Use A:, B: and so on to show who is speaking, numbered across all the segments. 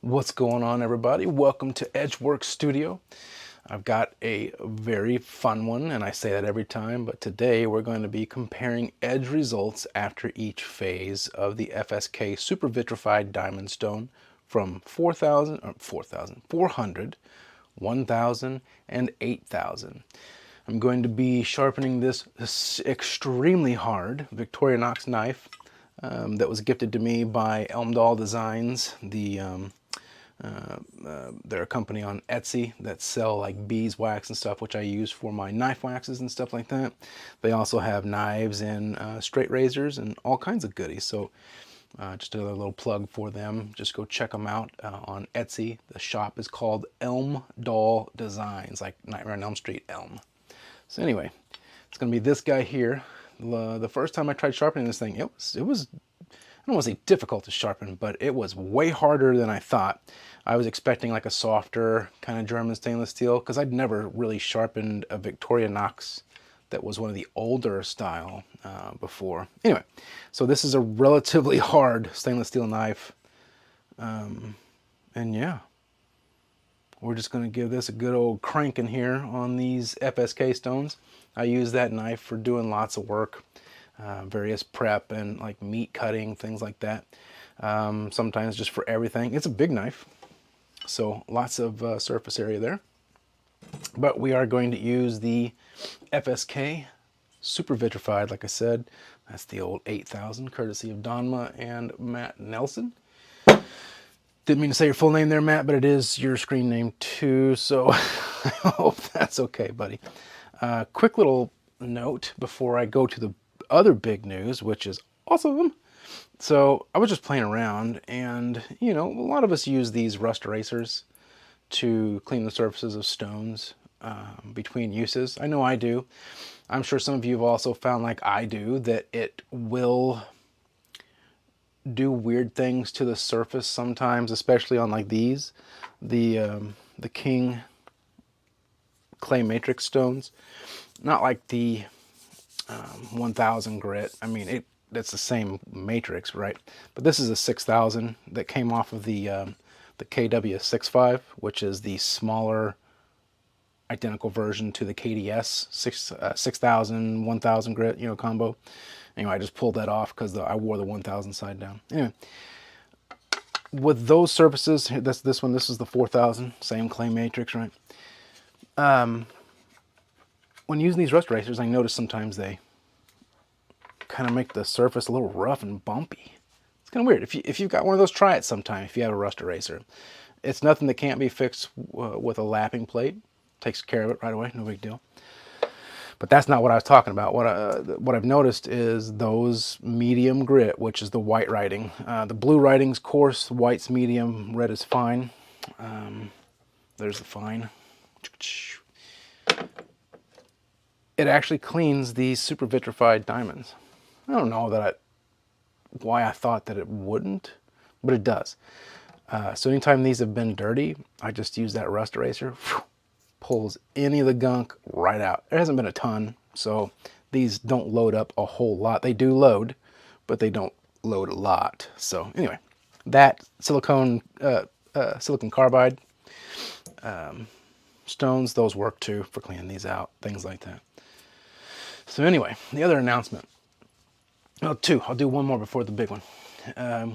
A: What's going on, everybody? Welcome to EdgeWorks Studio. I've got a very fun one, and I say that every time, but today we're going to be comparing edge results after each phase of the FSK Super Vitrified Diamond Stone from 400, 1000, and 8000. I'm going to be sharpening this extremely hard Victorinox knife that was gifted to me by ElmDollDesigns, they're a company on Etsy that sell like beeswax and stuff, which I use for my knife waxes and stuff like that. They also have knives and straight razors and all kinds of goodies. So just another little plug for them. Just go check them out on Etsy. The shop is called ElmDollDesigns, like Nightmare on Elm Street, Elm. So anyway, it's going to be this guy here. The first time I tried sharpening this thing, it was I don't want to say difficult to sharpen, but it was way harder than I thought. I was expecting like a softer kind of German stainless steel because I'd never really sharpened a Victorinox that was one of the older style before. Anyway, so this is a relatively hard stainless steel knife. And yeah, we're just going to give this a good old crank in here on these FSK stones. I use that knife for doing lots of work. Various prep and like meat cutting, things like that. Sometimes just for everything. It's a big knife, so lots of surface area there. But we are going to use the FSK Super Vitrified, like I said. That's the old 8000, courtesy of Donma and Matt Nelson. Didn't mean to say your full name there, Matt, but it is your screen name too, so I hope that's okay, buddy. Quick little note before I go to the other big news, which is awesome. So I was just playing around, and you know, a lot of us use these rust erasers to clean the surfaces of stones between uses. I know I do. I'm sure some of you have also found, like I do, that it will do weird things to the surface sometimes, especially on like these, the King clay matrix stones. Not like the 1000 grit. I mean, that's the same matrix, right? But this is a 6000 that came off of the KW65, which is the smaller identical version to the KDS 6000 1000 grit, you know, combo. Anyway, I just pulled that off because I wore the 1000 side down. Anyway, with those surfaces, that's this one. This is the 4000, same clay matrix, right? When using these rust erasers, I notice sometimes they kind of make the surface a little rough and bumpy. It's kind of weird. If you've got one of those, try it sometime if you have a rust eraser. It's nothing that can't be fixed with a lapping plate. Takes care of it right away, no big deal. But that's not what I was talking about. What I've noticed is those medium grit, which is the white writing. The blue writing's coarse, white's medium, red is fine. There's the fine. It actually cleans these super vitrified diamonds. I don't know why I thought that it wouldn't, but it does. So anytime these have been dirty, I just use that rust eraser. Pulls any of the gunk right out. There hasn't been a ton, so these don't load up a whole lot. They do load, but they don't load a lot. So anyway, that silicone carbide stones, those work too for cleaning these out, things like that. So anyway, the other announcement. Oh, two. I'll do one more before the big one.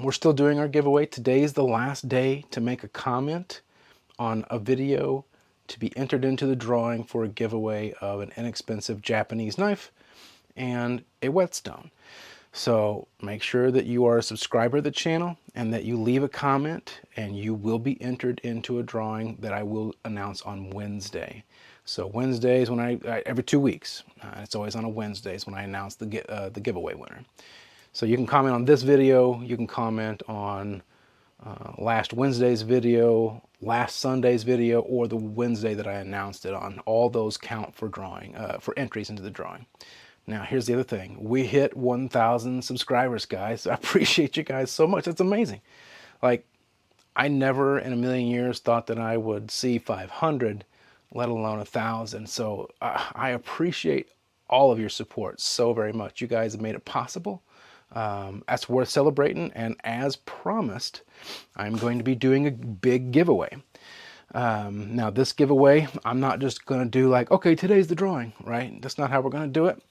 A: We're still doing our giveaway. Today's the last day to make a comment on a video to be entered into the drawing for a giveaway of an inexpensive Japanese knife and a whetstone. So make sure that you are a subscriber to the channel and that you leave a comment, and you will be entered into a drawing that I will announce on Wednesday. So Wednesdays when every 2 weeks, it's always on a Wednesdays when I announce the giveaway winner. So you can comment on this video, you can comment on last Wednesday's video, last Sunday's video, or the Wednesday that I announced it on. All those count for drawing, for entries into the drawing. Now, here's the other thing. We hit 1,000 subscribers, guys. I appreciate you guys so much. It's amazing. Like, I never in a million years thought that I would see 500, let alone 1,000. So I appreciate all of your support so very much. You guys have made it possible. That's worth celebrating, and as promised, I'm going to be doing a big giveaway. Now this giveaway, I'm not just going to do like, okay, today's the drawing, right? That's not how we're going to do it.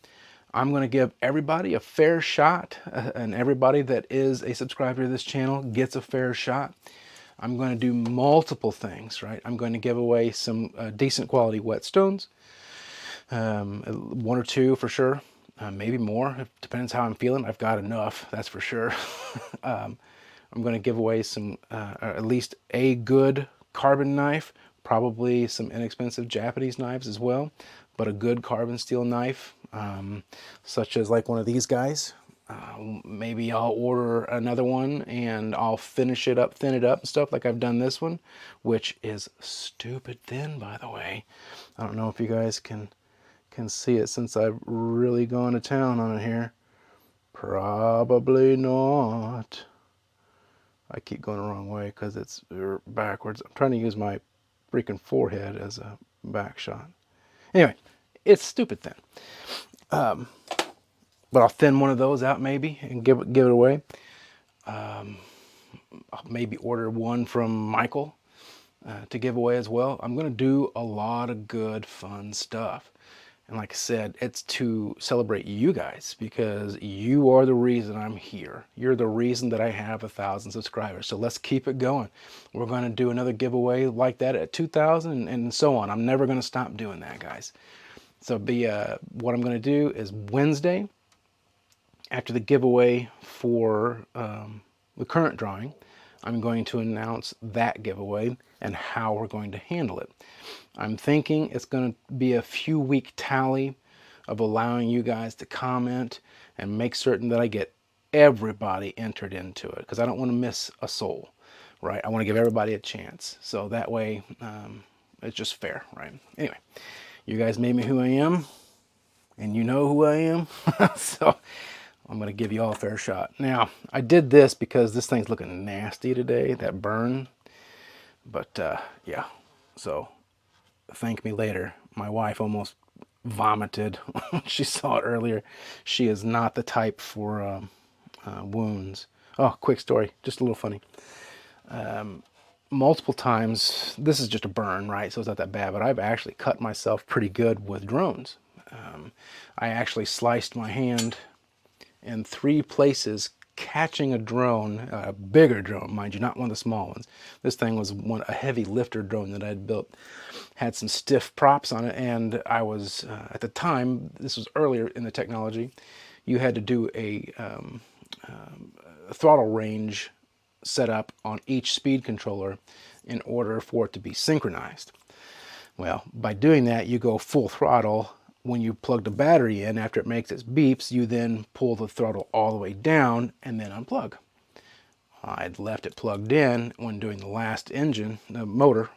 A: I'm going to give everybody a fair shot, and everybody that is a subscriber to this channel gets a fair shot. I'm going to do multiple things, right? I'm going to give away some decent quality whetstones, one or two for sure, maybe more. It depends how I'm feeling. I've got enough, that's for sure. I'm going to give away some, at least a good carbon knife, probably some inexpensive Japanese knives as well, but a good carbon steel knife, such as like one of these guys. Maybe I'll order another one and I'll finish it up, thin it up and stuff like I've done this one, which is stupid thin, by the way. I don't know if you guys can see it since I've really gone to town on it here. Probably not. I keep going the wrong way because it's backwards. I'm trying to use my freaking forehead as a back shot. Anyway, it's stupid thin. But I'll thin one of those out maybe and give it away. I'll maybe order one from Michael to give away as well. I'm going to do a lot of good, fun stuff. And like I said, it's to celebrate you guys because you are the reason I'm here. You're the reason that I have 1,000 subscribers. So let's keep it going. We're going to do another giveaway like that at 2,000 and so on. I'm never going to stop doing that, guys. So what I'm going to do is Wednesday, after the giveaway for the current drawing, I'm going to announce that giveaway and how we're going to handle it. I'm thinking it's going to be a few week tally of allowing you guys to comment and make certain that I get everybody entered into it, because I don't want to miss a soul, right? I want to give everybody a chance. So that way it's just fair, right? Anyway, you guys made me who I am and you know who I am. So I'm going to give you all a fair shot. Now, I did this because this thing's looking nasty today, that burn. But yeah, so thank me later. My wife almost vomited when she saw it earlier. She is not the type for wounds. Oh, quick story, just a little funny. Multiple times, this is just a burn, right? So it's not that bad, but I've actually cut myself pretty good with drones. I actually sliced my hand in 3 places catching a drone, a bigger drone, mind you, not one of the small ones. This thing was a heavy lifter drone that I'd built. Had some stiff props on it, and I was, at the time, this was earlier in the technology, you had to do a throttle range setup on each speed controller in order for it to be synchronized. Well, by doing that, you go full throttle. When you plug the battery in, after it makes its beeps, you then pull the throttle all the way down and then unplug. I'd left it plugged in when doing the last engine, the motor,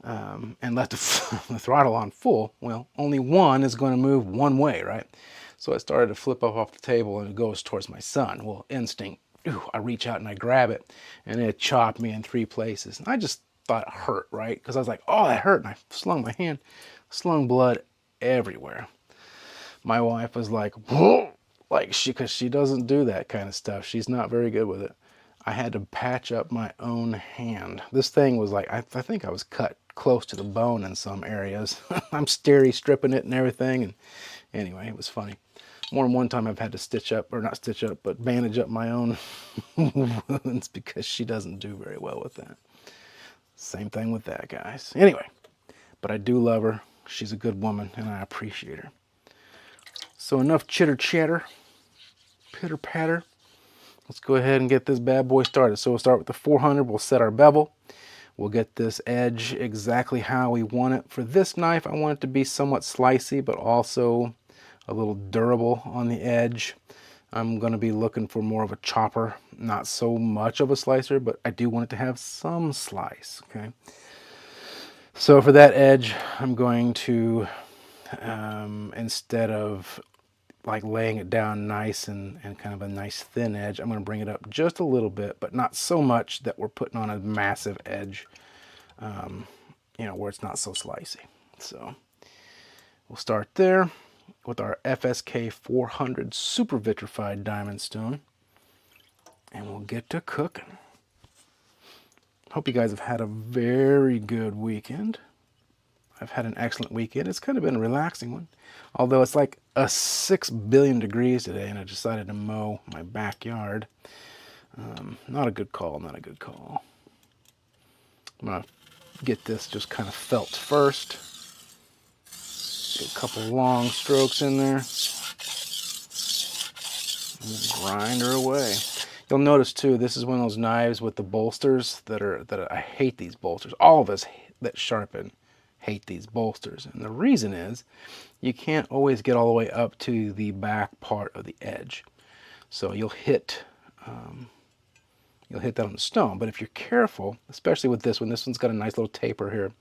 A: and left the throttle on full. Well, only one is going to move one way, right? So it started to flip up off the table and it goes towards my son. Well, instinct, I reach out and I grab it, and it chopped me in 3 places. And I just thought it hurt, right? Because I was like, oh, that hurt. And I slung my hand, slung blood everywhere. My wife was like, whoa, because she doesn't do that kind of stuff. She's not very good with it. I had to patch up my own hand. This thing was like, I think I was cut close to the bone in some areas. I'm stripping it and everything. And anyway, it was funny. More than one time I've had to stitch up, or not stitch up, but bandage up my own wounds because she doesn't do very well with that. Same thing with that, guys. Anyway, but I do love her. She's a good woman, and I appreciate her. So enough chitter chatter, pitter patter. Let's go ahead and get this bad boy started. So we'll start with the 400. We'll set our bevel. We'll get this edge exactly how we want it. For this knife, I want it to be somewhat slicey, but also a little durable on the edge. I'm going to be looking for more of a chopper, not so much of a slicer, but I do want it to have some slice, okay? So for that edge, I'm going to, instead of like laying it down nice and kind of a nice thin edge, I'm going to bring it up just a little bit, but not so much that we're putting on a massive edge, you know, where it's not so slicey. So we'll start there with our FSK 400 Super Vitrified Diamond Stone. and we'll get to cooking. Hope you guys have had a very good weekend. I've had an excellent weekend. It's kind of been a relaxing one. Although it's like a 6 billion degrees today, and I decided to mow my backyard. Not a good call, not a good call. I'm going to get this just kind of felt first. Get a couple long strokes in there. And we'll grind her away. You'll notice too, this is one of those knives with the bolsters that I hate these bolsters. All of us that sharpen hate these bolsters. And the reason is you can't always get all the way up to the back part of the edge. So you'll hit that on the stone. But if you're careful, especially with this one's got a nice little taper here,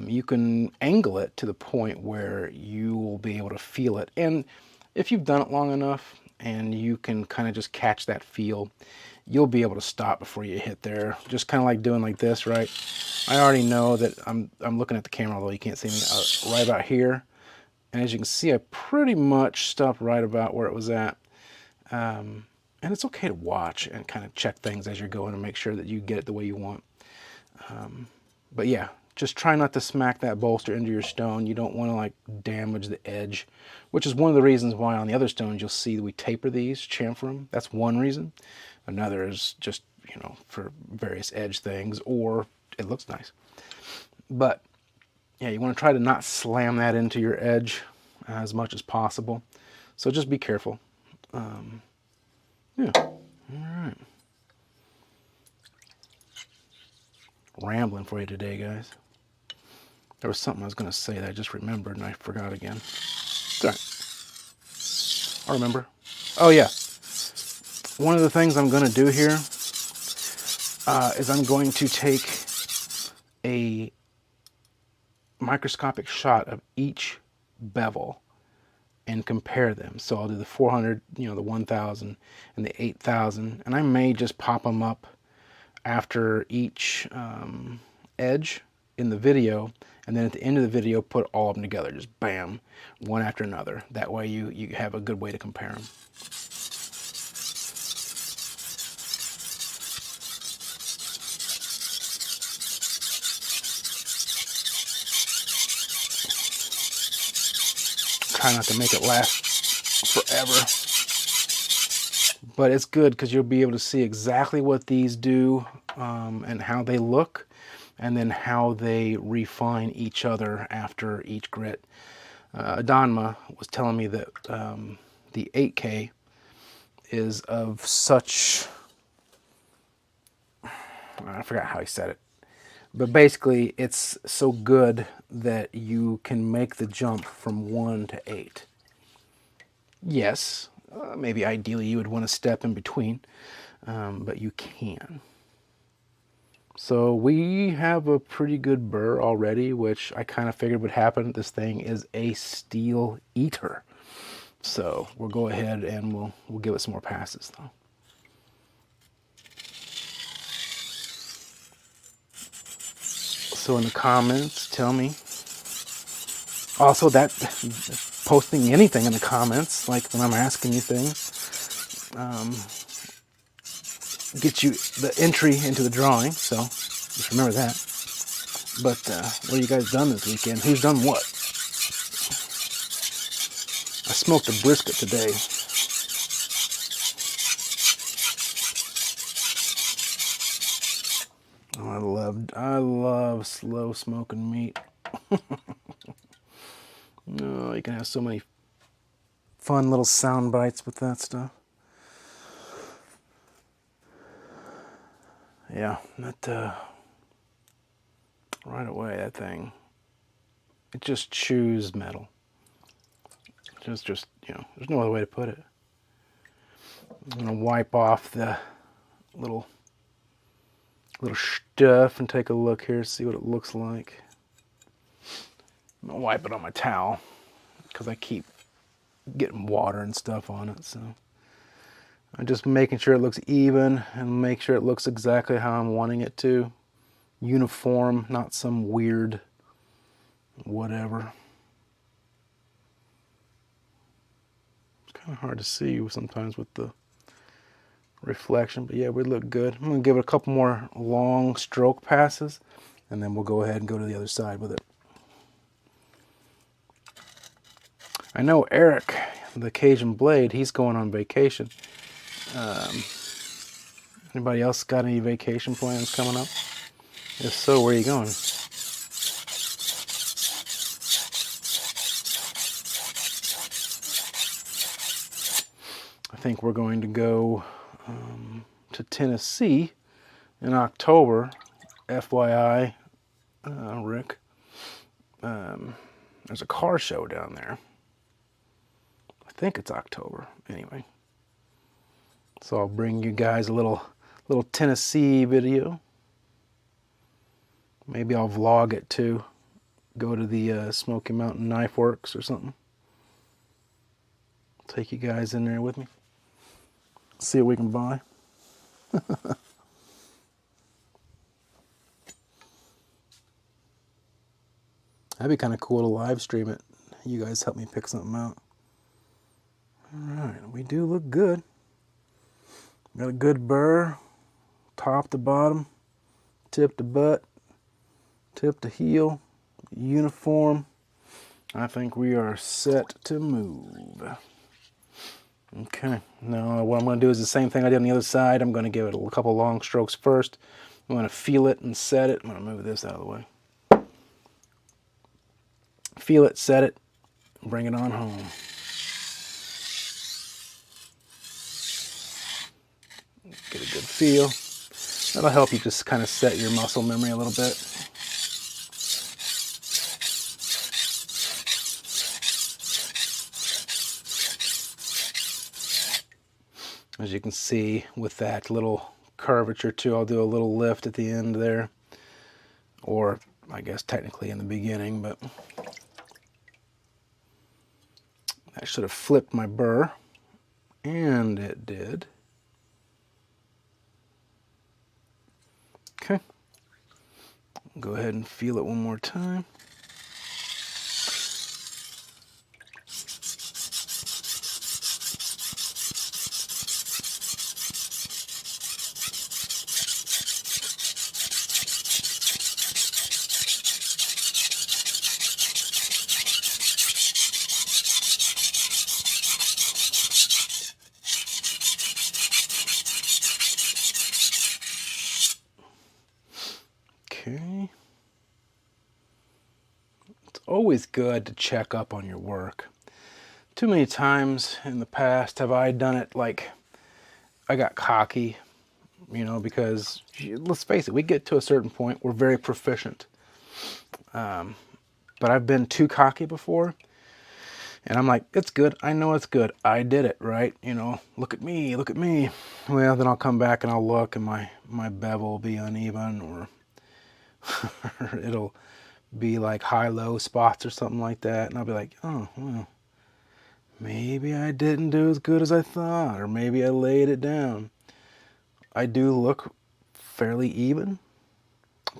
A: you can angle it to the point where you will be able to feel it. And if you've done it long enough and you can kind of just catch that feel, you'll be able to stop before you hit there. Just kind of like doing like this, right? I already know that I'm looking at the camera, although you can't see me, right about here. And as you can see, I pretty much stopped right about where it was at. And it's okay to watch and kind of check things as you're going and make sure that you get it the way you want. But yeah, just try not to smack that bolster into your stone. You don't want to like damage the edge, which is one of the reasons why on the other stones you'll see that we taper these, chamfer them. That's one reason. Another is just, you know, for various edge things, or it looks nice. But yeah, you want to try to not slam that into your edge as much as possible. So just be careful. Yeah, all right. Rambling for you today, guys. There was something I was going to say that I just remembered and I forgot again. Sorry. I remember. Oh yeah. One of the things I'm going to do here is I'm going to take a microscopic shot of each bevel and compare them. So I'll do the 400, you know, the 1000 and the 8000, and I may just pop them up after each edge in the video, and then at the end of the video put all of them together, just bam, one after another. That way you have a good way to compare them. Try not to make it last forever, but it's good because you'll be able to see exactly what these do and how they look, and then how they refine each other after each grit. Adanma was telling me that the 8K is of such, I forgot how he said it, but basically it's so good that you can make the jump from 1 to 8. Yes, maybe ideally you would want to step in between, but you can. So we have a pretty good burr already, which I kind of figured would happen. This thing is a steel eater. So we'll go ahead and we'll give it some more passes though. So in the comments, tell me. Also, that posting anything in the comments, like when I'm asking you things, gets you the entry into the drawing. So just remember that. But what have you guys done this weekend? Who's done what? I smoked a brisket today. Oh, I love slow smoking meat. Oh, you can have so many fun little sound bites with that stuff. Yeah, that right away, that thing, it just chews metal. Just you know, there's no other way to put it. I'm gonna wipe off the little stuff and take a look here, see what it looks like. I'm gonna wipe it on my towel because I keep getting water and stuff on it, so I'm just making sure it looks even and make sure it looks exactly how I'm wanting it to. Uniform, not some weird whatever. It's kind of hard to see sometimes with the reflection. But yeah, we look good. I'm gonna give it a couple more long stroke passes, and then we'll go ahead and go to the other side with it. I know Eric, the Cajun Blade, he's going on vacation. Anybody else got any vacation plans coming up? If so, where are you going? I think we're going to go to Tennessee in October. FYI, Rick, there's a car show down there. I think it's October. Anyway, so I'll bring you guys a little Tennessee video. Maybe I'll vlog it too. Go to the Smoky Mountain Knife Works or something. Take you guys in there with me. See what we can buy. That'd be kind of cool to live stream it. You guys help me pick something out. Alright, we do look good. Got a good burr, top to bottom, tip to butt, tip to heel, uniform. I think we are set to move. Okay, now what I'm going to do is the same thing I did on the other side. I'm going to give it a couple long strokes first. I'm going to feel it and set it. I'm going to move this out of the way. Feel it, set it, bring it on home. Get a good feel. That'll help you just kind of set your muscle memory a little bit. As you can see with that little curvature too, I'll do a little lift at the end there. Or I guess technically in the beginning, but that should have flipped my burr. And it did. Okay. Go ahead and feel it one more time. Okay. It's always good to check up on your work. Too many times in the past have I done it like I got cocky, you know, because let's face it, we get to a certain point, we're very proficient. But I've been too cocky before, and I'm like, it's good, I know it's good, I did it, right? You know, look at me, look at me. Well, then I'll come back and I'll look and my bevel will be uneven, or it'll be like high-low spots or something like that, and I'll be like, oh, well, maybe I didn't do as good as I thought, or maybe I laid it down. I do look fairly even.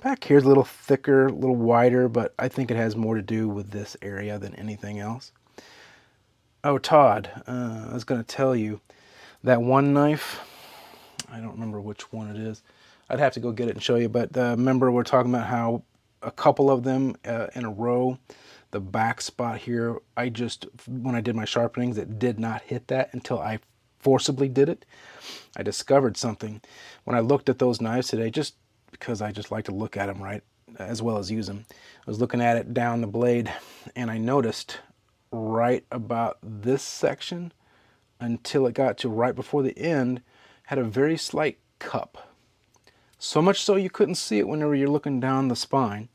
A: Back here's a little thicker, a little wider, but I think it has more to do with this area than anything else. Oh, Todd, I was going to tell you, that one knife, I don't remember which one it is. I'd have to go get it and show you, but remember we're talking about how a couple of them in a row, the back spot here, when I did my sharpenings, it did not hit that until I forcibly did it. I discovered something. When I looked at those knives today, just because I just like to look at them, right, as well as use them, I was looking at it down the blade, and I noticed right about this section until it got to right before the end, had a very slight cup. So much so you couldn't see it whenever you're looking down the spine.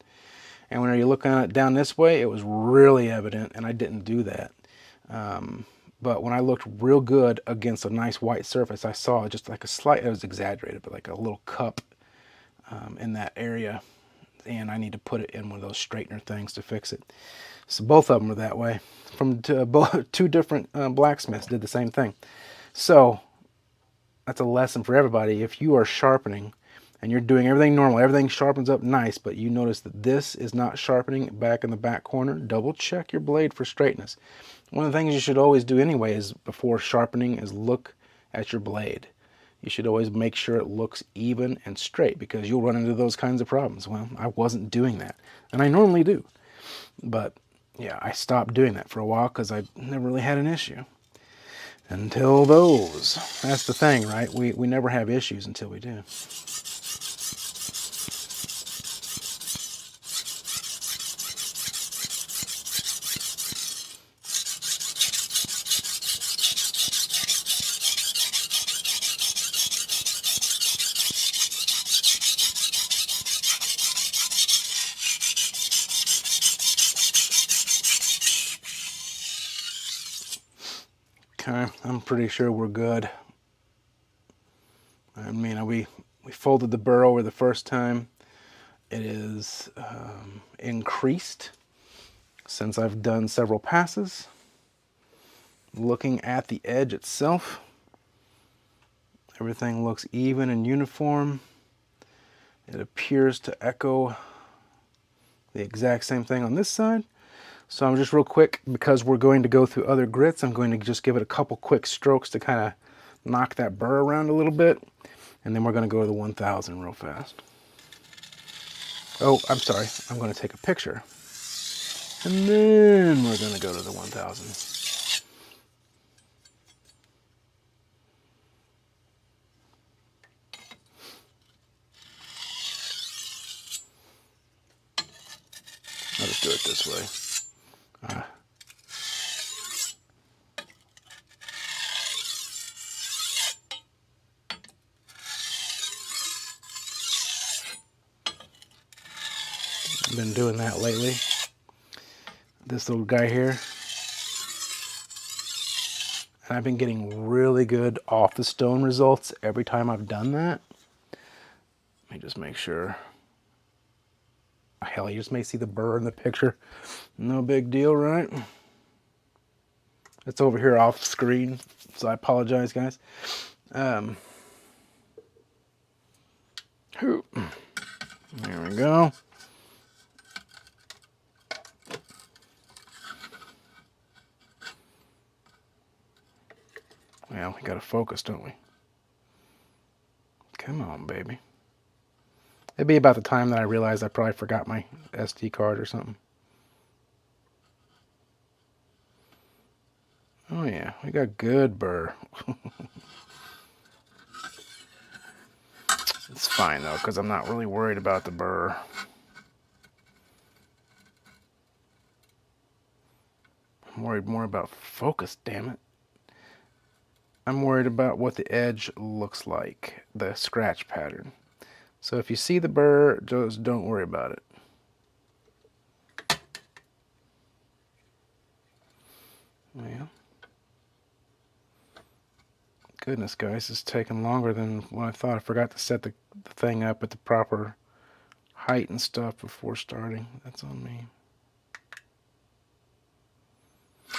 A: And whenever you're looking at it down this way, it was really evident, and I didn't do that. But when I looked real good against a nice white surface, I saw just like a slight, it was exaggerated, but like a little cup in that area. And I need to put it in one of those straightener things to fix it. So both of them are that way. From two different blacksmiths did the same thing. So that's a lesson for everybody. If you are sharpening and you're doing everything normal, everything sharpens up nice, but you notice that this is not sharpening back in the back corner, double check your blade for straightness. One of the things you should always do anyway is before sharpening is look at your blade. You should always make sure it looks even and straight, because you'll run into those kinds of problems. Well, I wasn't doing that, and I normally do. But yeah, I stopped doing that for a while because I never really had an issue. Until those. That's the thing, right? We never have issues until we do. Okay, I'm pretty sure we're good. I mean, we folded the burr over the first time. It is increased since I've done several passes. Looking at the edge itself, everything looks even and uniform. It appears to echo the exact same thing on this side. So I'm just real quick, because we're going to go through other grits, I'm going to just give it a couple quick strokes to kind of knock that burr around a little bit. And then we're going to go to the 1000 real fast. Oh, I'm sorry. I'm going to take a picture. And then we're going to go to the 1000. I'll just do it this way. I've been doing that lately. This little guy here. And I've been getting really good off the stone results every time I've done that. Let me just make sure. Hell, you just may see the burr in the picture. No big deal, right? It's over here off screen, so I apologize, guys. There we go. Well, we gotta focus, don't we? Come on, baby. It'd be about the time that I realized I probably forgot my SD card or something. Oh yeah, we got good burr. It's fine though, because I'm not really worried about the burr. I'm worried more about focus, damn it. I'm worried about what the edge looks like, the scratch pattern. So if you see the burr, just don't worry about it. Yeah. Goodness, guys, it's taking longer than what I thought. I forgot to set the thing up at the proper height and stuff before starting. That's on me.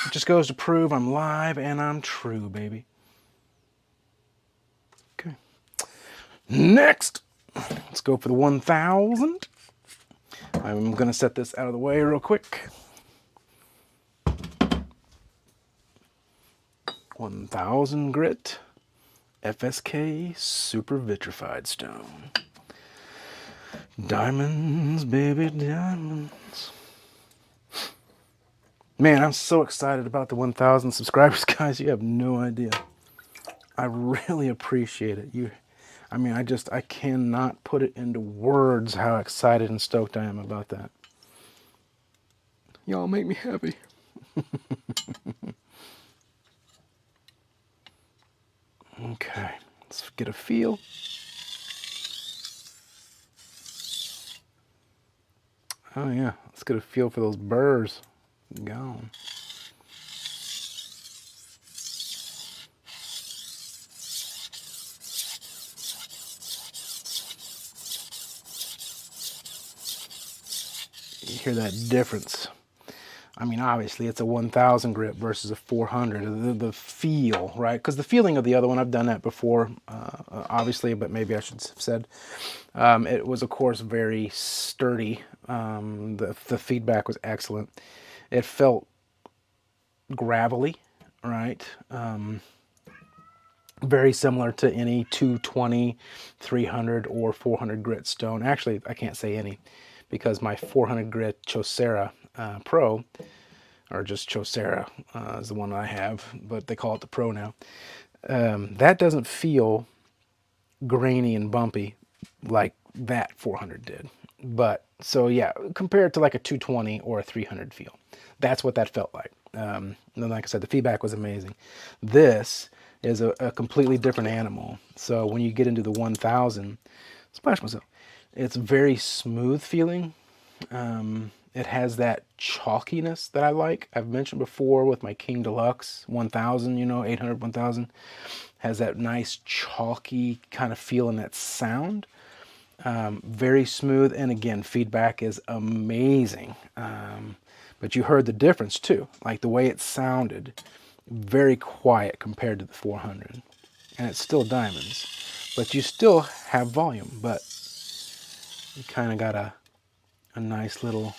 A: It just goes to prove I'm live and I'm true, baby. Okay. Next, let's go for the 1000. I'm going to set this out of the way real quick. 1000 grit, FSK Super Vitrified Stone. Diamonds, baby, diamonds. Man, I'm so excited about the 1000 subscribers, guys. You have no idea. I really appreciate it. I mean, I cannot put it into words how excited and stoked I am about that. Y'all make me happy. Okay, let's get a feel. Oh yeah, let's get a feel for those burrs. Gone. You hear that difference. I mean, obviously it's a 1000 grit versus a 400. The feel, right? Because the feeling of the other one, I've done that before, obviously, but maybe I should have said. It was, of course, very sturdy. The feedback was excellent. It felt gravelly, right? Very similar to any 220, 300, or 400 grit stone. Actually, I can't say any, because my 400 grit Chaucera Pro, or just Chaucera is the one I have, but they call it the Pro now. That doesn't feel grainy and bumpy like that 400 did. But so yeah, compared to like a 220 or a 300 feel, that's what that felt like. And like I said, the feedback was amazing. This is a completely different animal. So when you get into the 1000, splash myself, it's very smooth feeling. It has that chalkiness that I like. I've mentioned before with my King Deluxe 1000, you know, 800, 1000, has that nice chalky kind of feel and that sound. Very smooth, and again, feedback is amazing. But you heard the difference too, like the way it sounded, very quiet compared to the 400. And it's still diamonds, but you still have volume, but you kind of got a nice little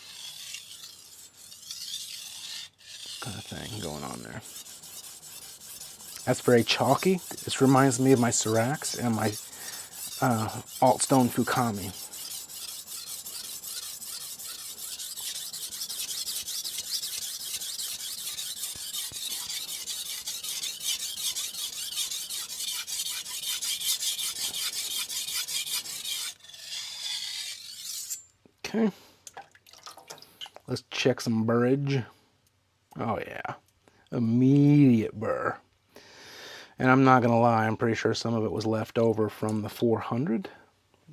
A: kind of thing going on there. That's very chalky. This reminds me of my Syrax and my Altstone Fukami. Okay, let's check some burrage. Oh yeah, immediate burr. And I'm not gonna lie, I'm pretty sure some of it was left over from the 400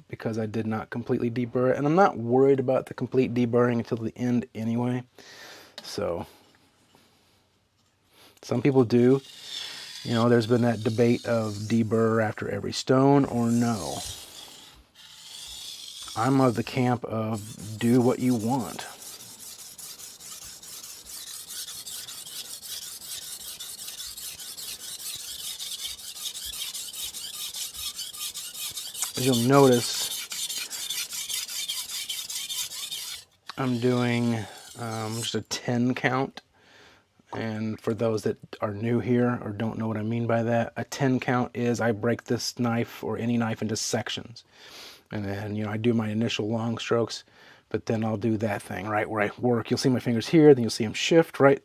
A: because I did not completely deburr it. And I'm not worried about the complete deburring until the end anyway. So some people do. You know, there's been that debate of deburr after every stone or no. I'm of the camp of do what you want. As you'll notice, I'm doing just a 10 count. And for those that are new here or don't know what I mean by that, a 10 count is I break this knife or any knife into sections. And then, you know, I do my initial long strokes, but then I'll do that thing, right, where I work. You'll see my fingers here, then you'll see them shift, right?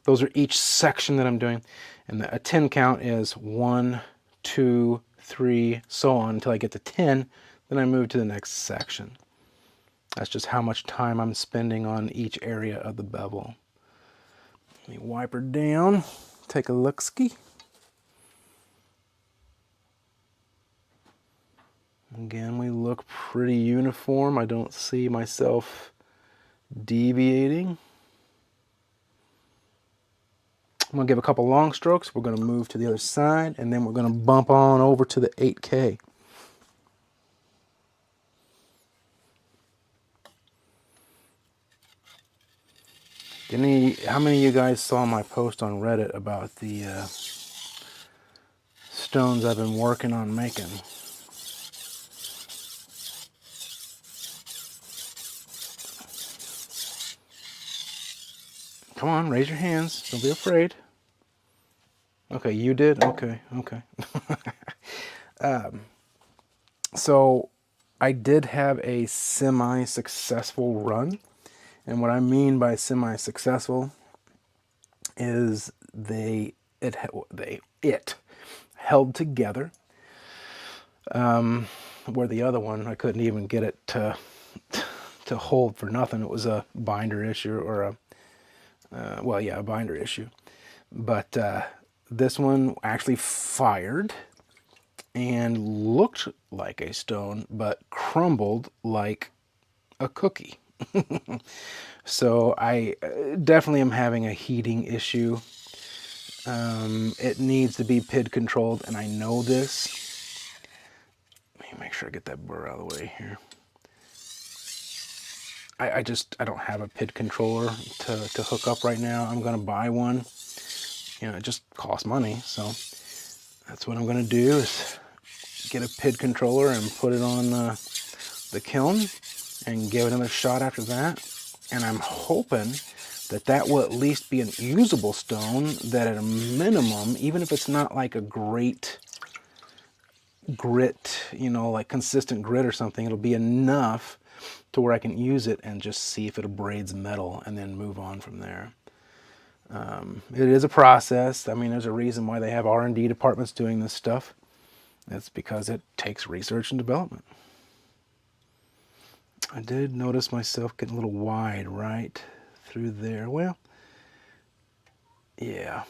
A: Those are each section that I'm doing. And a 10 count is 1, 2, 3, so on until I get to 10. Then I move to the next section. That's just how much time I'm spending on each area of the bevel. Let me wipe her down, take a look-ski. Again, we look pretty uniform. I don't see myself deviating. I'm gonna give a couple long strokes. We're gonna move to the other side, and then we're gonna bump on over to the 8K. How many of you guys saw my post on Reddit about the stones I've been working on making? Come on, raise your hands. Don't be afraid. Okay, you did? Okay, okay. So I did have a semi-successful run. And what I mean by semi-successful is it held together. Where the other one, I couldn't even get it to hold for nothing. It was a binder issue or a binder issue. But this one actually fired and looked like a stone, but crumbled like a cookie. So I definitely am having a heating issue. It needs to be PID controlled, and I know this. Let me make sure I get that burr out of the way here. I don't have a PID controller to hook up right now. I'm gonna buy one. You know, it just costs money, so that's what I'm gonna do is get a PID controller and put it on the kiln and give it another shot after that. And I'm hoping that that will at least be an usable stone that at a minimum, even if it's not like a great grit, you know, like consistent grit or something, it'll be enough to where I can use it and just see if it abrades metal and then move on from there. It is a process. I mean, there's a reason why they have R&D departments doing this stuff. It's because it takes research and development. I did notice myself getting a little wide right through there. Well, yeah,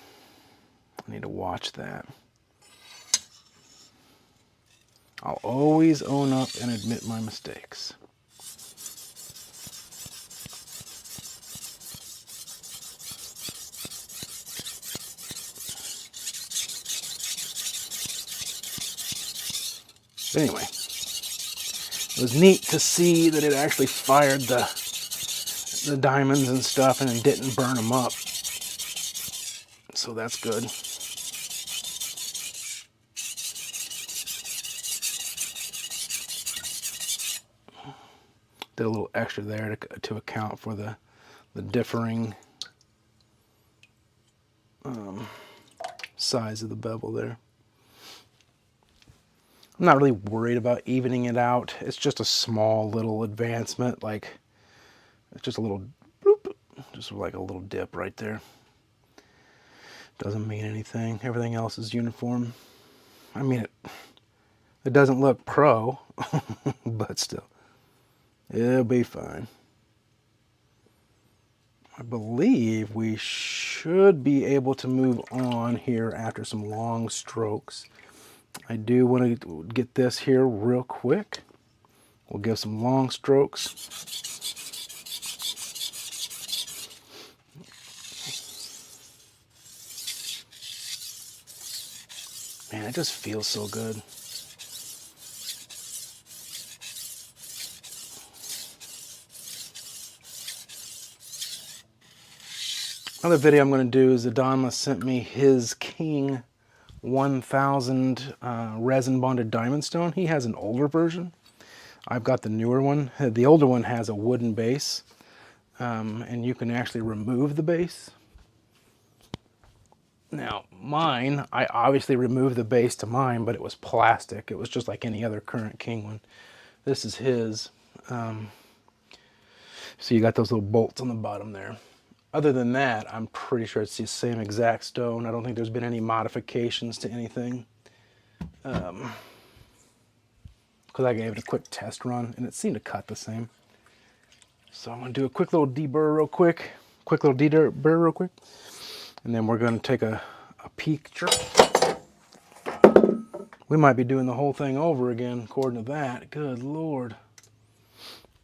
A: I need to watch that. I'll always own up and admit my mistakes. But anyway, it was neat to see that it actually fired the diamonds and stuff and it didn't burn them up. So that's good. Did a little extra there to account for the differing size of the bevel there. I'm not really worried about evening it out. It's just a small little advancement, like it's just a little bloop, just like a little dip right there. Doesn't mean anything. Everything else is uniform. I mean, it doesn't look pro, but still, it'll be fine. I believe we should be able to move on here after some long strokes. I do want to get this here real quick. We'll give some long strokes. Man, it just feels so good. Another video I'm going to do is Adonma sent me his King 1000 resin bonded diamond stone. He has an older version. I've got the newer one. The older one has a wooden base, and you can actually remove the base. Now mine, I obviously removed the base to mine, but it was plastic. It was just like any other current King one. This is his. So you got those little bolts on the bottom there. Other than that, I'm pretty sure it's the same exact stone. I don't think there's been any modifications to anything. Because I gave it a quick test run, and it seemed to cut the same. So I'm going to do a quick little deburr real quick. And then we're going to take a peek. We might be doing the whole thing over again, according to that. Good Lord.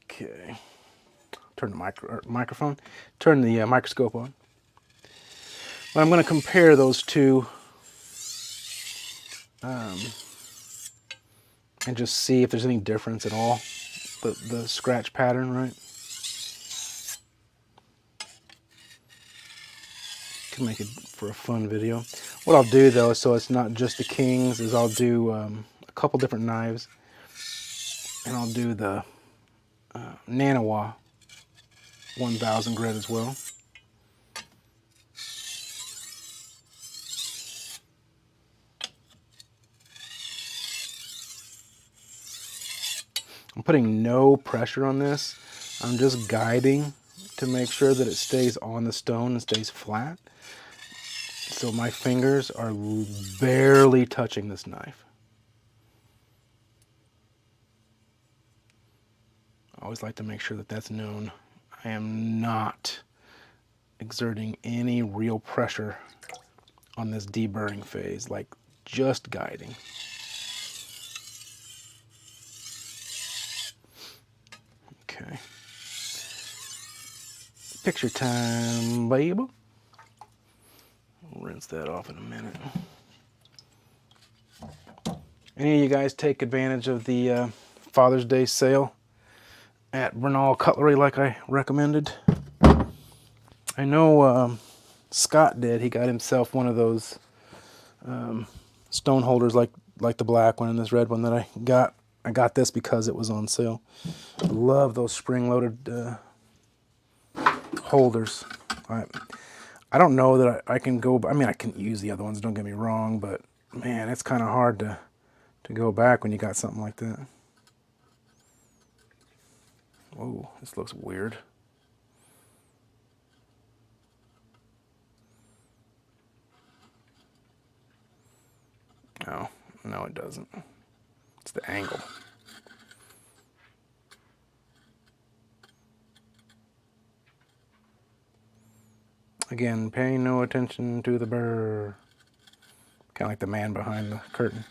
A: Okay. Turn the microphone. Turn the microscope on. Well, I'm going to compare those two and just see if there's any difference at all. The scratch pattern, right? Can make it for a fun video. What I'll do though, so it's not just the Kings, is I'll do a couple different knives, and I'll do the Nanawa 1000 grit as well. I'm putting no pressure on this. I'm just guiding to make sure that it stays on the stone and stays flat. So my fingers are barely touching this knife. I always like to make sure that that's known. I am not exerting any real pressure on this deburring phase, like just guiding. Okay. Picture time, baby. We'll rinse that off in a minute. Any of you guys take advantage of the Father's Day sale at Bernal Cutlery like I recommended? I know Scott did. He got himself one of those stone holders like the black one and this red one that I got. I got this because it was on sale. I love those spring-loaded holders. I don't know that I can go, I mean, I can use the other ones, don't get me wrong, but man, it's kind of hard to to go back when you got something like that. Whoa, this looks weird. No, no it doesn't. It's the angle. Again, paying no attention to the burr. Kind of like the man behind the curtain.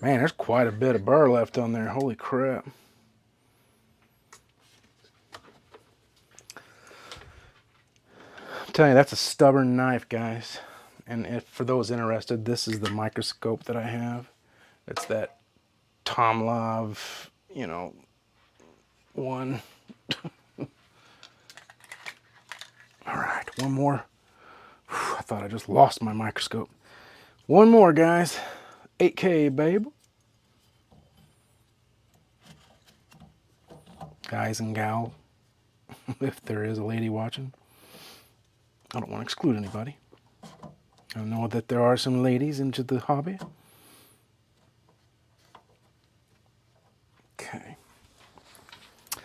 A: Man, there's quite a bit of burr left on there. Holy crap. I'm telling you, that's a stubborn knife, guys. And if, for those interested, this is the microscope that I have. It's that Tom Love, you know, one. All right, one more. Whew, I thought I just lost my microscope. One more, guys. 8K, babe. Guys and gal, if there is a lady watching. I don't want to exclude anybody. I know that there are some ladies into the hobby. Okay.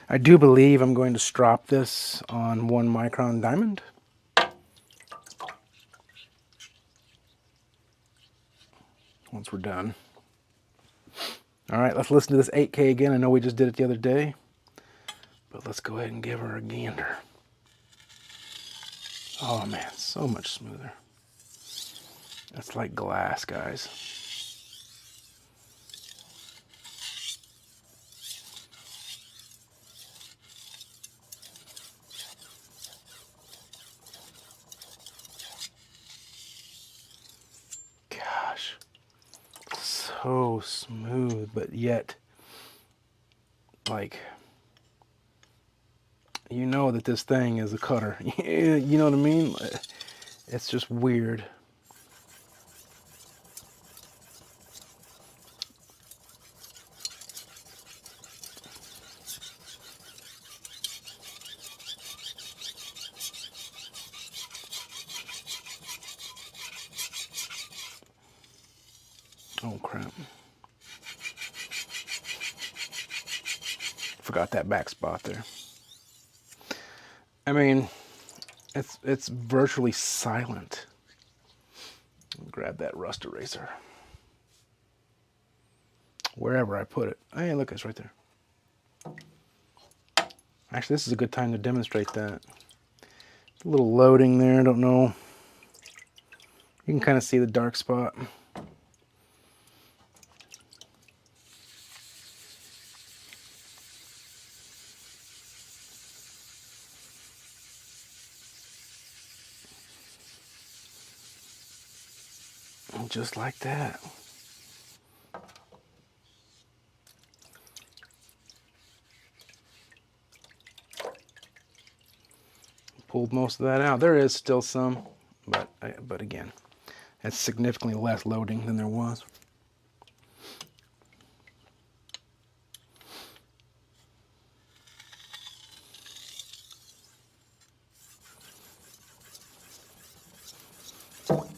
A: I do believe I'm going to strop this on 1 micron diamond. Once we're done. All right, let's listen to this 8K again. I know we just did it the other day, but let's go ahead and give her a gander. Oh man, so much smoother. That's like glass, guys. Gosh, so smooth, but yet, like, you know that this thing is a cutter. You know what I mean? It's just weird. Oh crap. Forgot that back spot there. I mean, it's virtually silent. Grab that rust eraser. Wherever I put it. Hey, look, it's right there. Actually, this is a good time to demonstrate that. A little loading there, I don't know. You can kind of see the dark spot. And just like that. Pulled most of that out. There is still some, but again, that's significantly less loading than there was.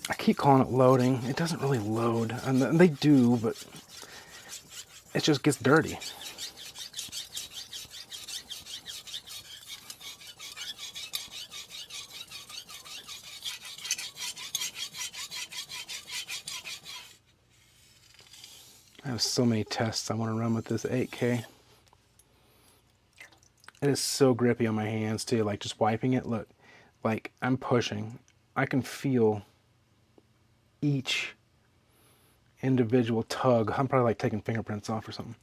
A: I keep calling it loading. It doesn't really load, and they do, but it just gets dirty. I have so many tests I want to run with this 8K. It is so grippy on my hands too, like just wiping it, look, like I'm pushing. I can feel each individual tug. I'm probably like taking fingerprints off or something.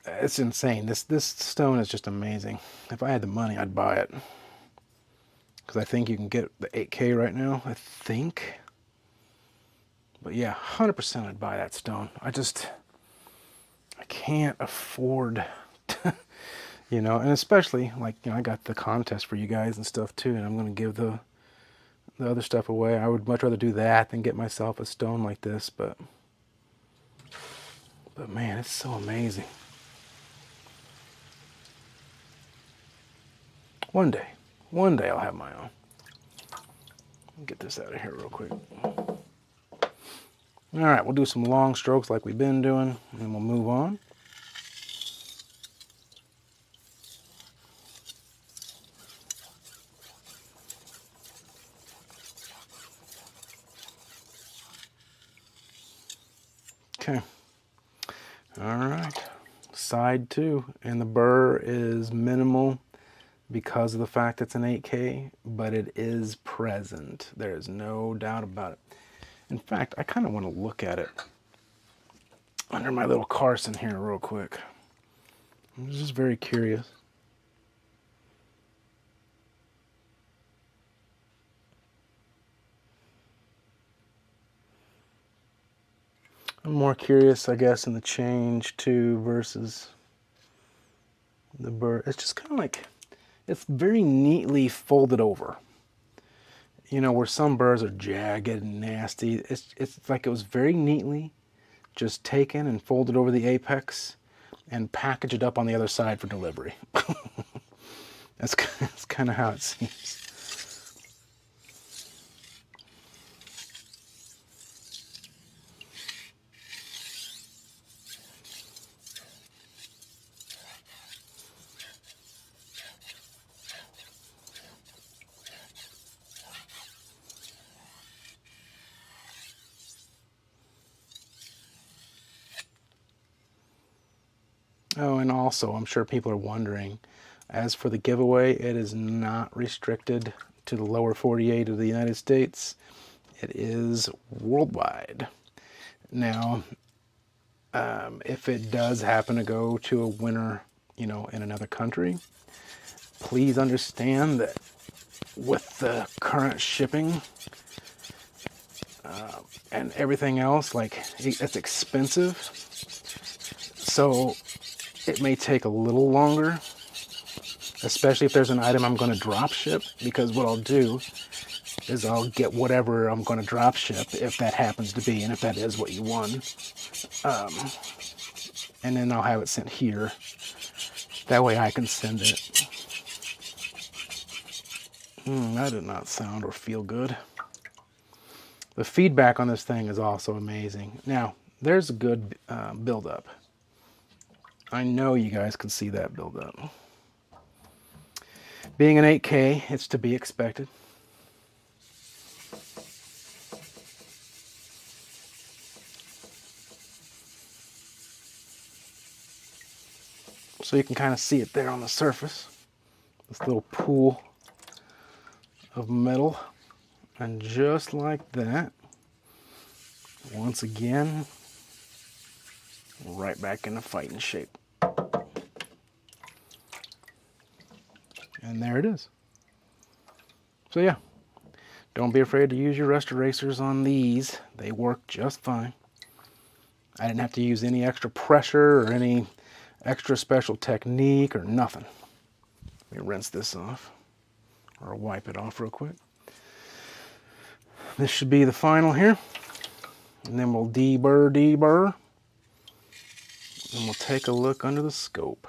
A: It's insane. This stone is just amazing. If I had the money, I'd buy it. Because I think you can get the 8K right now, I think. But yeah, 100% I'd buy that stone. I can't afford to, you know, and especially like, you know, I got the contest for you guys and stuff too, and I'm going to give the other stuff away. I would much rather do that than get myself a stone like this, but man, it's so amazing. One day I'll have my own. Get this out of here real quick. All right, we'll do some long strokes like we've been doing, and then we'll move on. Okay. All right. Side 2, and the burr is minimal because of the fact it's an 8K, but it is present. There is no doubt about it. In fact, I kind of want to look at it under my little Carson here real quick. I'm just very curious. I'm more curious, I guess, in the change 2 versus the burr. It's just kind of like, it's very neatly folded over. You know, where some burrs are jagged and nasty. It's like it was very neatly just taken and folded over the apex and packaged up on the other side for delivery. That's kind of how it seems. Oh, and also, I'm sure people are wondering, as for the giveaway, it is not restricted to the lower 48 of the United States. It is worldwide. Now, if it does happen to go to a winner, you know, in another country, please understand that with the current shipping and everything else, like, it's expensive. So it may take a little longer, especially if there's an item I'm going to drop ship, because what I'll do is I'll get whatever I'm going to drop ship, if that happens to be, and if that is what you won, and then I'll have it sent here. That way I can send it. That did not sound or feel good. The feedback on this thing is also amazing. Now, there's a good build-up. I know you guys can see that build-up. Being an 8K, it's to be expected. So you can kind of see it there on the surface. This little pool of metal. And just like that, once again, right back into fighting shape. And there it is. So yeah, don't be afraid to use your rust erasers on these. They work just fine. I didn't have to use any extra pressure or any extra special technique or nothing. Let me rinse this off, or wipe it off real quick. This should be the final here. And then we'll deburr, and we'll take a look under the scope.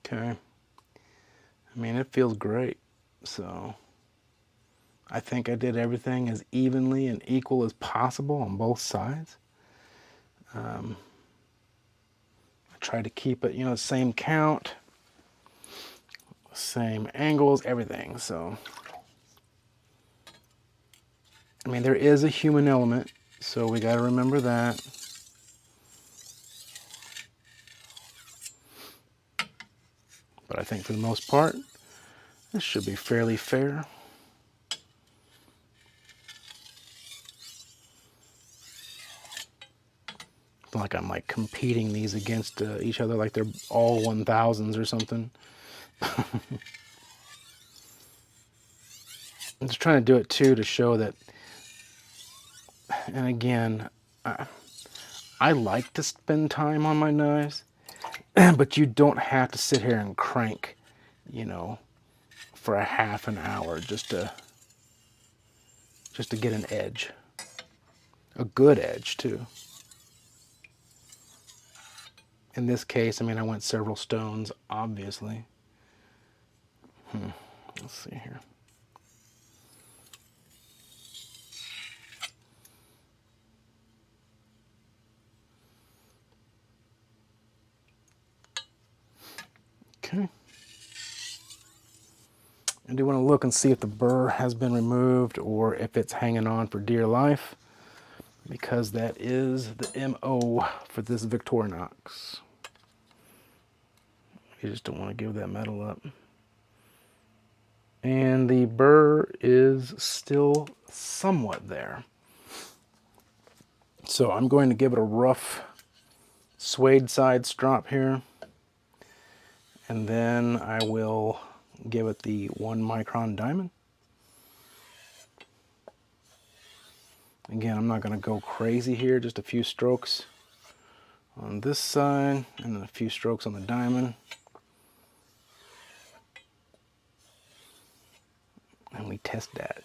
A: Okay. I mean, it feels great. So I think I did everything as evenly and equal as possible on both sides. I tried to keep it, you know, the same count, same angles, everything. So, I mean, there is a human element, so we got to remember that. But I think for the most part, this should be fairly fair. It's not like I'm like competing these against each other like they're all 1000s or something. I'm just trying to do it too to show that And again, I like to spend time on my knives, but you don't have to sit here and crank, you know, for a half an hour just to get an edge. A good edge too. In this case, I mean, I went several stones, obviously. Let's see here. Okay. I do want to look and see if the burr has been removed or if it's hanging on for dear life, because that is the MO for this Victorinox. You just don't want to give that metal up. And the burr is still somewhat there. So I'm going to give it a rough suede side strop here. And then I will give it the 1 micron diamond. Again, I'm not going to go crazy here, just a few strokes on this side and then a few strokes on the diamond. And we test that.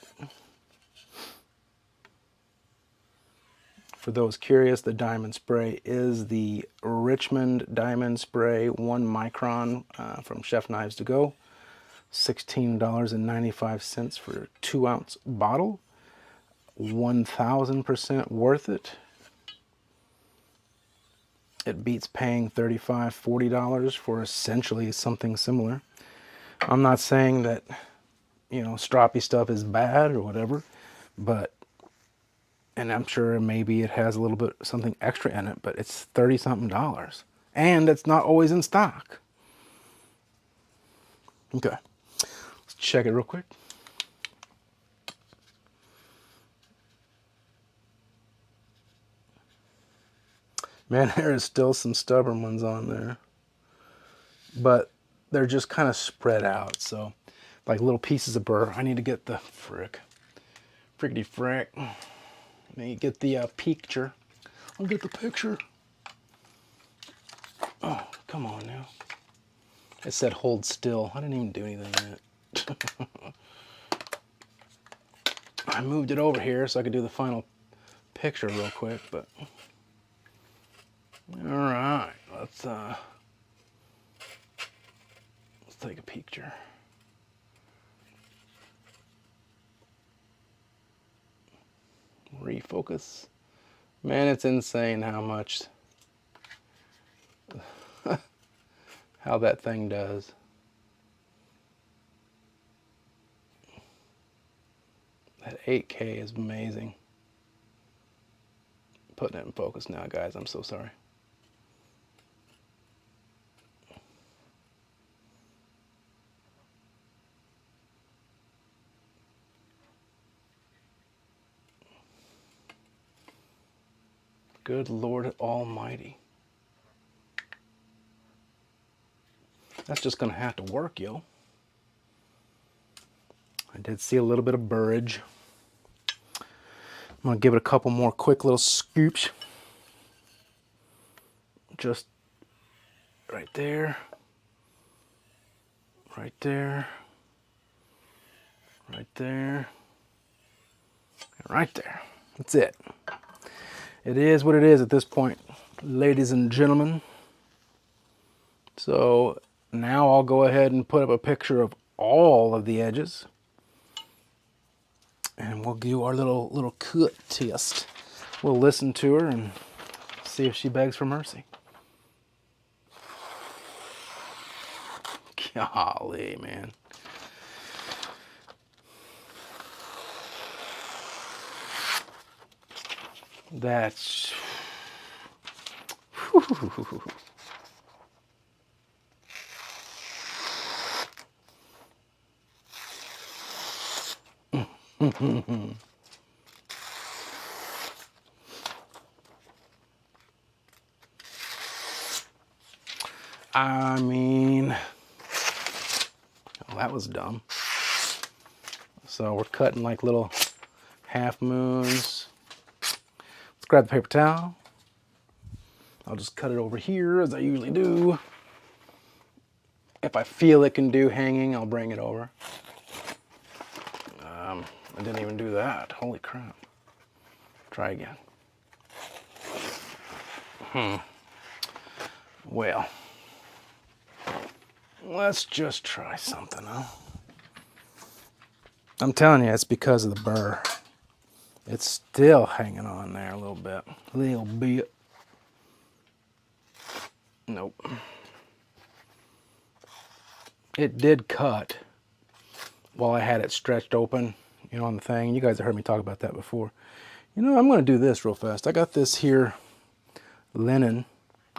A: For those curious, the diamond spray is the Richmond Diamond Spray 1 micron from Chef Knives To Go. $16.95 for a 2-ounce bottle. 1000% worth it. It beats paying $35, $40 for essentially something similar. I'm not saying that, you know, stroppy stuff is bad or whatever, but, and I'm sure maybe it has a little bit something extra in it, but it's $30-something, and it's not always in stock. Okay, let's check it real quick. Man, there is still some stubborn ones on there, but they're just kind of spread out. So, like little pieces of burr. I need to get the frickety frick. Let me get the picture. I'll get the picture. Oh, come on now. It said hold still. I didn't even do anything yet. I moved it over here so I could do the final picture real quick, but all right, let's take a picture. Refocus. Man, it's insane how much how that thing does. That 8K is amazing. Putting it in focus now, guys. I'm so sorry. Good Lord Almighty. That's just gonna have to work, yo. I did see a little bit of burrage. I'm gonna give it a couple more quick little scoops. Just right there, right there, right there, and right there. That's it. It is what it is at this point, ladies and gentlemen. So now I'll go ahead and put up a picture of all of the edges, and we'll do our little cut test. We'll listen to her and see if she begs for mercy. Golly, man. That's... I mean, well, that was dumb. So we're cutting like little half moons. grab the paper towel. I'll just cut it over here as I usually do. If I feel it can do hanging, I'll bring it over. I didn't even do that. Holy crap. Try again. Well, let's just try something, huh? I'm telling you, it's because of the burr. It's still hanging on there a little bit. Nope. It did cut while I had it stretched open, you know, on the thing. You guys have heard me talk about that before. You know, I'm going to do this real fast. I got this here linen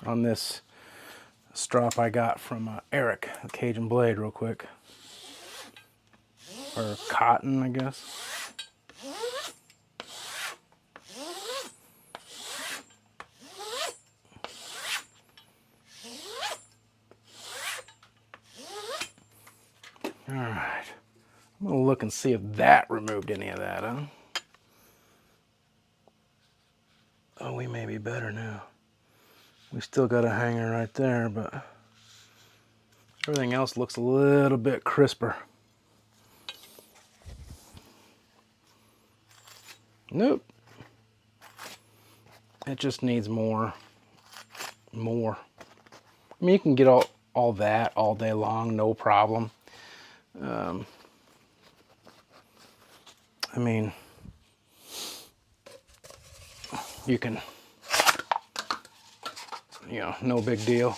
A: on this strop I got from Eric, the Cajun Blade, real quick. Or cotton, I guess. All right. I'm going to look and see if that removed any of that, huh? Oh, we may be better now. We still got a hanger right there, but everything else looks a little bit crisper. Nope. It just needs more. I mean, you can get all that all day long, no problem. I mean, you can, you know, no big deal.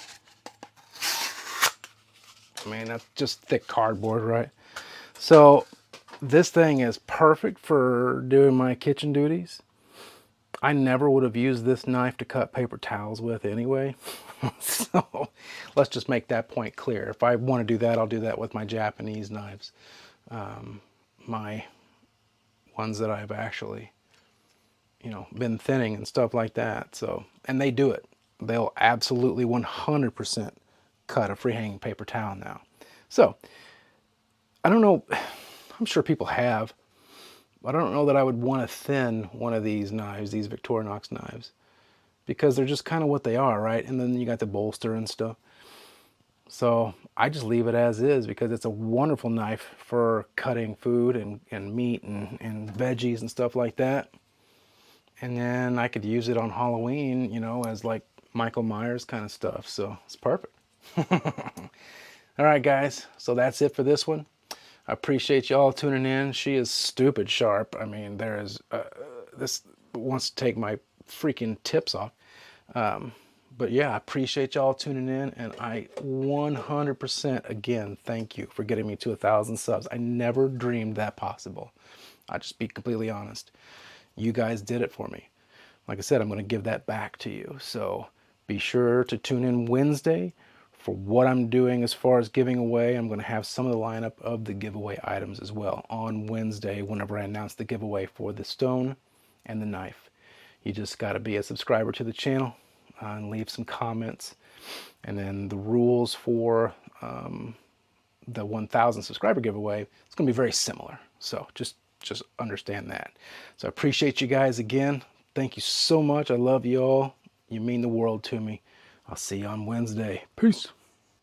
A: I mean, that's just thick cardboard, right? So this thing is perfect for doing my kitchen duties. I never would have used this knife to cut paper towels with anyway. So let's just make that point clear. If I want to do that, I'll do that with my Japanese knives. My ones that I've actually, you know, been thinning and stuff like that. So, and they do it. They'll absolutely 100% cut a free hanging paper towel now. So I don't know, I'm sure people have, but I don't know that I would want to thin one of these knives, these Victorinox knives, because they're just kind of what they are, right? And then you got the bolster and stuff. So I just leave it as is because it's a wonderful knife for cutting food and meat and veggies and stuff like that. And then I could use it on Halloween, you know, as like Michael Myers kind of stuff. So it's perfect. All right, guys. So that's it for this one. I appreciate y'all tuning in. She is stupid sharp. I mean, this wants to take my freaking tips off. But yeah, I appreciate y'all tuning in, and I 100% again thank you for getting me to 1,000 subs. I never dreamed that possible. I'll just be completely honest. You guys did it for me. Like I said, I'm going to give that back to you. So be sure to tune in Wednesday for what I'm doing as far as giving away. I'm going to have some of the lineup of the giveaway items as well on Wednesday whenever I announce the giveaway for the stone and the knife. You just got to be a subscriber to the channel and leave some comments. And then the rules for the 1,000 subscriber giveaway, it's going to be very similar. So just understand that. So I appreciate you guys again. Thank you so much. I love you all. You mean the world to me. I'll see you on Wednesday. Peace.